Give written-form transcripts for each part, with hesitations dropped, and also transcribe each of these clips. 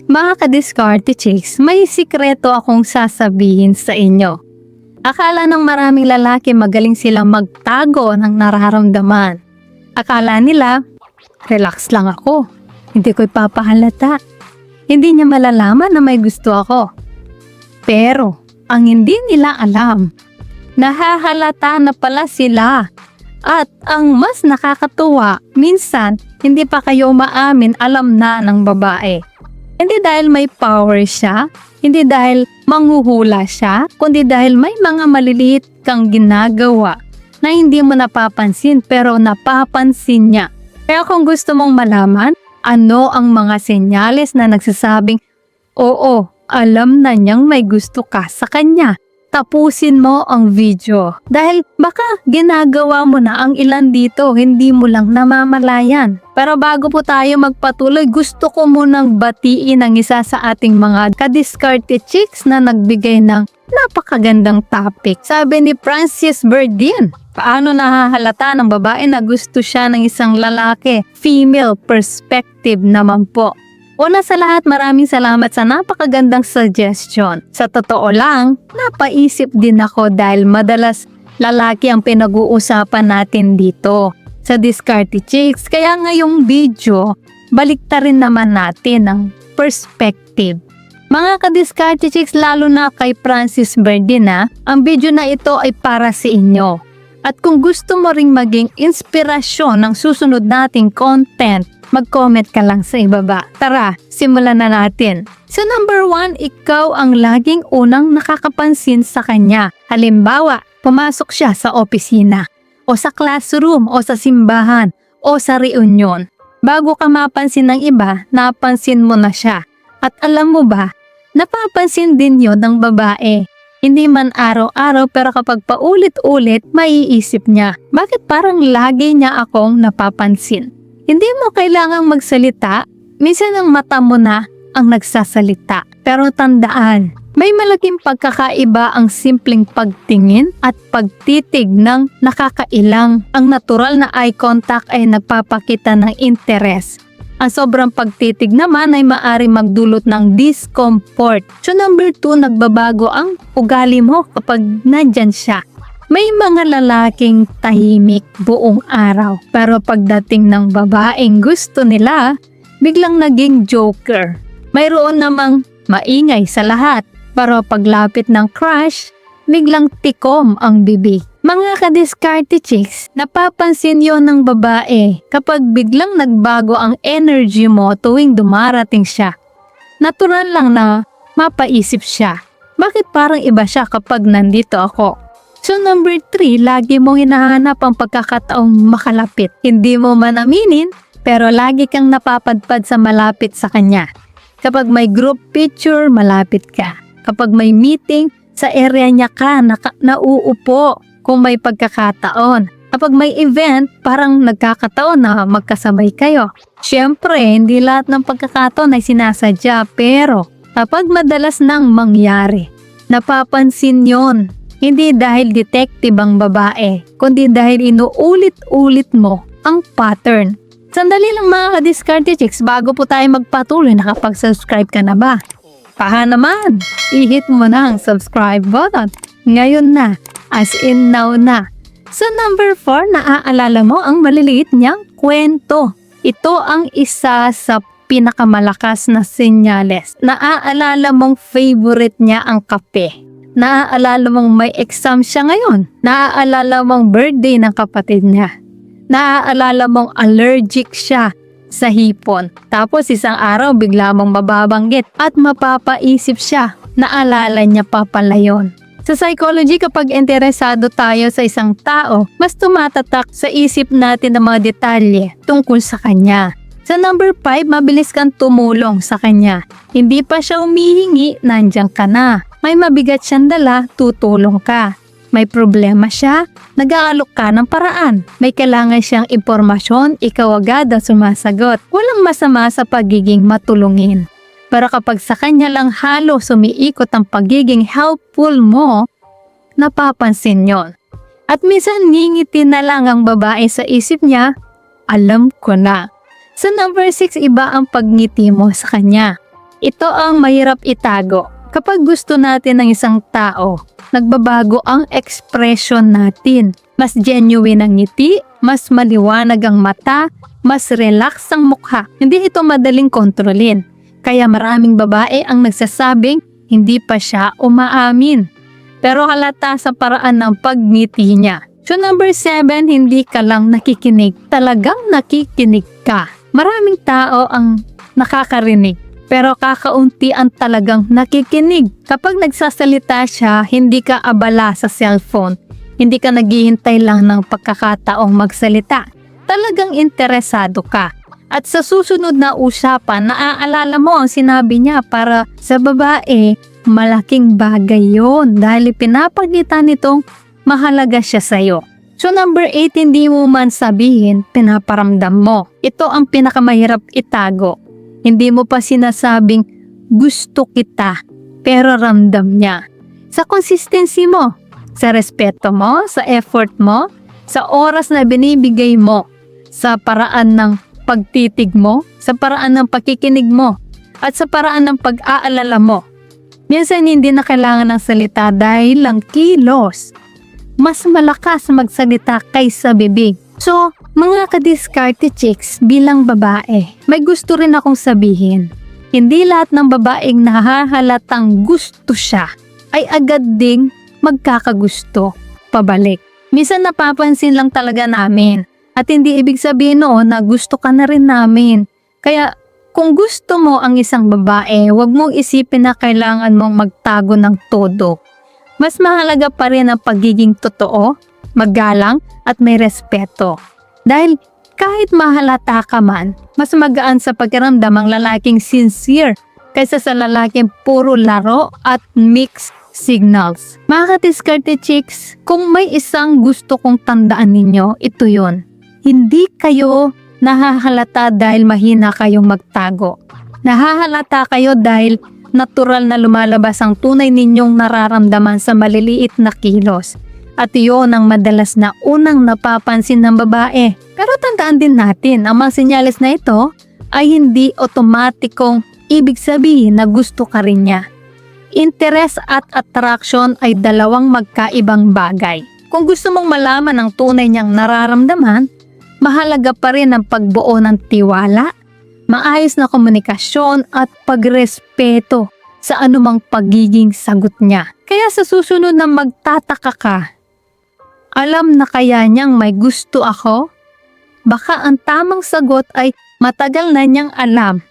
Mga ka-diskarte chicks, may sikreto akong sasabihin sa inyo. Akala ng maraming lalaki magaling silang magtago ng nararamdaman. Akala nila, relax lang ako. Hindi ko ipapahalata. Hindi niya malalaman na may gusto ako. Pero, ang hindi nila alam, nahahalata na pala sila. At ang mas nakakatuwa, minsan, hindi pa kayo maamin alam na ng babae. Hindi dahil may power siya, hindi dahil manghuhula siya, kundi dahil may mga maliliit kang ginagawa na hindi mo napapansin pero napapansin niya. Kaya kung gusto mong malaman, ano ang mga senyales na nagsasabing, oo, alam na niyang may gusto ka sa kanya. Tapusin mo ang video. Dahil baka ginagawa mo na ang ilan dito, hindi mo lang namamalayan. Pero bago po tayo magpatuloy, gusto ko munang batiin ang isa sa ating mga ka-diskarte chicks na nagbigay ng napakagandang topic. Sabi ni Francis Berdin, paano nahahalata ng babae na gusto siya ng isang lalaki? Female perspective naman po. Una sa lahat, maraming salamat sa napakagandang suggestion. Sa totoo lang, napaisip din ako dahil madalas lalaki ang pinag-uusapan natin dito sa Diskarte Chicks. Kaya ngayong video, baliktarin naman natin ang perspective. Mga ka-Diskarte Chicks, lalo na kay Francis Berdin, ang video na ito ay para sa inyo. At kung gusto mo ring maging inspirasyon ng susunod nating content, mag-comment ka lang sa ibaba. Tara, simulan na natin. So number 1, ikaw ang laging unang nakakapansin sa kanya. Halimbawa, pumasok siya sa opisina, o sa classroom, o sa simbahan, o sa reunion. Bago ka mapansin ng iba, napansin mo na siya. At alam mo ba, napapansin din yon ng babae. Hindi man araw-araw pero kapag paulit-ulit, maiisip niya, bakit parang lagi niya akong napapansin? Hindi mo kailangang magsalita, minsan ang mata mo na ang nagsasalita. Pero tandaan, may malaking pagkakaiba ang simpleng pagtingin at pagtitig ng nakakailang. Ang natural na eye contact ay nagpapakita ng interes. Ang sobrang pagtitig naman ay maaari magdulot ng discomfort. So number 2, nagbabago ang ugali mo kapag nandyan siya. May mga lalaking tahimik buong araw, pero pagdating ng babaeng gusto nila, biglang naging joker. Mayroon namang maingay sa lahat, pero paglapit ng crush, biglang tikom ang bibig. Mga ka-diskarte chicks, napapansin yon ng babae kapag biglang nagbago ang energy mo tuwing dumarating siya. Natural lang na mapaisip siya, bakit parang iba siya kapag nandito ako? So number 3, lagi mong hinahanap ang pagkakataong makalapit. Hindi mo man aminin, pero lagi kang napapadpad sa malapit sa kanya. Kapag may group picture, malapit ka. Kapag may meeting, sa area niya ka nauupo. Kung may pagkakataon. Kapag may event, parang nagkakataon na magkasabay kayo. Siyempre, hindi lahat ng pagkakataon ay sinasadya, pero kapag madalas nang mangyari, napapansin yon. Hindi dahil detective ang babae, kundi dahil inuulit-ulit mo ang pattern. Sandali lang mga ka-diskarte chicks, bago po tayo magpatuloy, nakapag-subscribe ka na ba? Paha naman, i-hit mo na ang subscribe button. Ngayon na. As in now na. So number 4, naaalala mo ang maliliit niyang kwento. Ito ang isa sa pinakamalakas na senyales. Naaalala mong favorite niya ang kape. Naaalala mong may exam siya ngayon. Naaalala mong birthday ng kapatid niya. Naaalala mong allergic siya sa hipon. Tapos isang araw bigla mong mababanggit at mapapaisip siya. Naalala niya pa pala yun. Sa psychology, kapag interesado tayo sa isang tao, mas tumatatak sa isip natin ang mga detalye tungkol sa kanya. Sa number 5, mabilis kang tumulong sa kanya. Hindi pa siya humihingi, nandiyan ka na. May mabigat siyang dala, tutulong ka. May problema siya, nag-aalok ka ng paraan. May kailangan siyang impormasyon, ikaw agad ang sumasagot. Walang masama sa pagiging matulungin. Pero kapag sa kanya lang halos sumiikot ang pagiging helpful mo, napapansin yon. At minsan ngingiti na lang ang babae sa isip niya, alam ko na. Sa number 6, iba ang pagngiti mo sa kanya. Ito ang mahirap itago. Kapag gusto natin ng isang tao, nagbabago ang expression natin. Mas genuine ang ngiti, mas maliwanag ang mata, mas relax ang mukha. Hindi ito madaling kontrolin. Kaya maraming babae ang nagsasabing hindi pa siya umaamin. Pero halata sa paraan ng pagngiti niya. So number 7, hindi ka lang nakikinig. Talagang nakikinig ka. Maraming tao ang nakakarinig. Pero kakaunti ang talagang nakikinig. Kapag nagsasalita siya, hindi ka abala sa cellphone. Hindi ka naghihintay lang ng pagkakataong magsalita. Talagang interesado ka. At sa susunod na usapan, naaalala mo ang sinabi niya para sa babae, malaking bagay yon dahil pinapakita nitong mahalaga siya sa'yo. So number 8, hindi mo man sabihin, pinaparamdam mo. Ito ang pinakamahirap itago. Hindi mo pa sinasabing gusto kita, pero ramdam niya. Sa consistency mo, sa respeto mo, sa effort mo, sa oras na binibigay mo, sa paraan ng pagtitig mo, sa paraan ng pakikinig mo, at sa paraan ng pag-aalala mo. Minsan hindi na kailangan ng salita dahil lang kilos. Mas malakas magsalita kaysa bibig. So, mga ka-diskarte chicks bilang babae, may gusto rin akong sabihin. Hindi lahat ng babaeng nahahalatang gusto siya ay agad ding magkakagusto pabalik. Minsan napapansin lang talaga namin at hindi ibig sabihin noon na gusto ka na rin namin. Kaya kung gusto mo ang isang babae, huwag mong isipin na kailangan mong magtago ng todo. Mas mahalaga pa rin ang pagiging totoo, magalang at may respeto. Dahil kahit mahalata ka man, mas magaan sa pakiramdam ang lalaking sincere kaysa sa lalaking puro laro at mixed signals. Mga ka-diskarte chicks, kung may isang gusto kong tandaan ninyo, ito yon. Hindi kayo nahahalata dahil mahina kayong magtago. Nahahalata kayo dahil natural na lumalabas ang tunay ninyong nararamdaman sa maliliit na kilos. At iyon ang madalas na unang napapansin ng babae. Pero tandaan din natin, ang mga senyales na ito ay hindi otomatikong ibig sabihin na gusto ka rin niya. Interest at attraction ay dalawang magkaibang bagay. Kung gusto mong malaman ang tunay niyang nararamdaman, mahalaga pa rin ang pagbuo ng tiwala, maayos na komunikasyon at pagrespeto sa anumang pagiging sagot niya. Kaya sa susunod na magtataka ka, alam na kaya niyang may gusto ako? Baka ang tamang sagot ay matagal na niyang alam.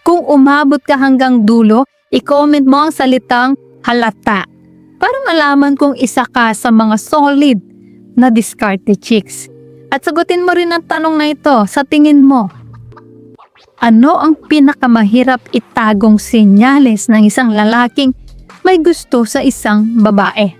Kung umabot ka hanggang dulo, i-comment mo ang salitang halata para malaman kung isa ka sa mga solid na diskarte chicks. At sagutin mo rin ang tanong na ito, sa tingin mo, ano ang pinakamahirap itagong senyales ng isang lalaking may gusto sa isang babae?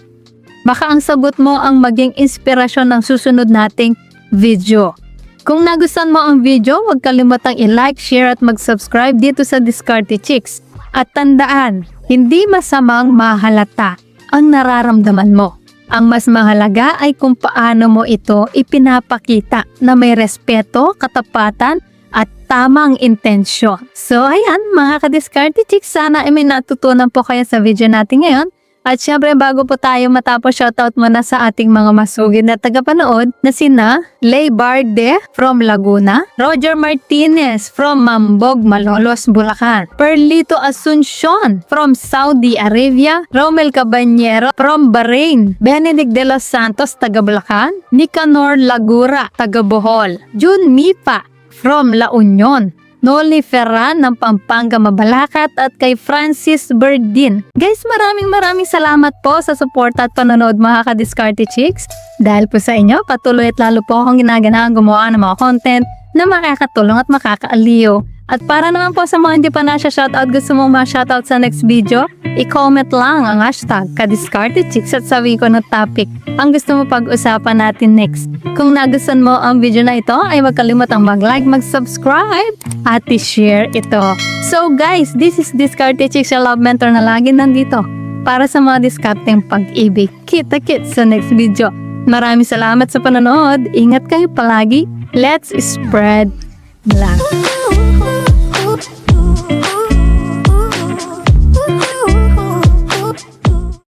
Baka ang sagot mo ang maging inspirasyon ng susunod nating video. Kung nagustuhan mo ang video, huwag kalimutang i-like, share at mag-subscribe dito sa Diskarte Chicks. At tandaan, hindi masamang mahalata ang nararamdaman mo. Ang mas mahalaga ay kung paano mo ito ipinapakita na may respeto, katapatan, at tamang intensyon. So ayan mga ka-Diskarte Chicks, sana ay may natutunan po kayo sa video natin ngayon. At syempre bago po tayo matapos, shoutout muna sa ating mga masugid na tagapanood na sina Lay Barde from Laguna, Roger Martinez from Mambog, Malolos, Bulacan, Perlito Asuncion from Saudi Arabia, Romel Cabanyero from Bahrain, Benedict de los Santos, taga Bulacan, Nicanor Lagura, taga Bohol, Jun Mipa from La Union, Noli Ferran ng Pampanga, Mabalacat at kay Francis Berdin. Guys, maraming salamat po sa support at panonood mga ka-Diskarte Chicks. Dahil po sa inyo, patuloy at lalo po akong ginaganahan gumawa ng mga content na makakatulong at makakaaliw. At para naman po sa mga hindi pa na-shoutout, gusto mong ma-shoutout sa next video, i-comment lang ang hashtag ka-Diskarte Chicks at sabihin ko ng topic ang gusto mo pag-usapan natin next. Kung nagustuhan mo ang video na ito, ay huwag kalimutang mag-like, mag-subscribe at i-share ito. So guys, this is Diskarte Chicks, your love mentor na lagi nandito para sa mga diskarteng pag-ibig. Kita-kits sa next video. Maraming salamat sa panonood. Ingat kayo palagi. Let's spread love.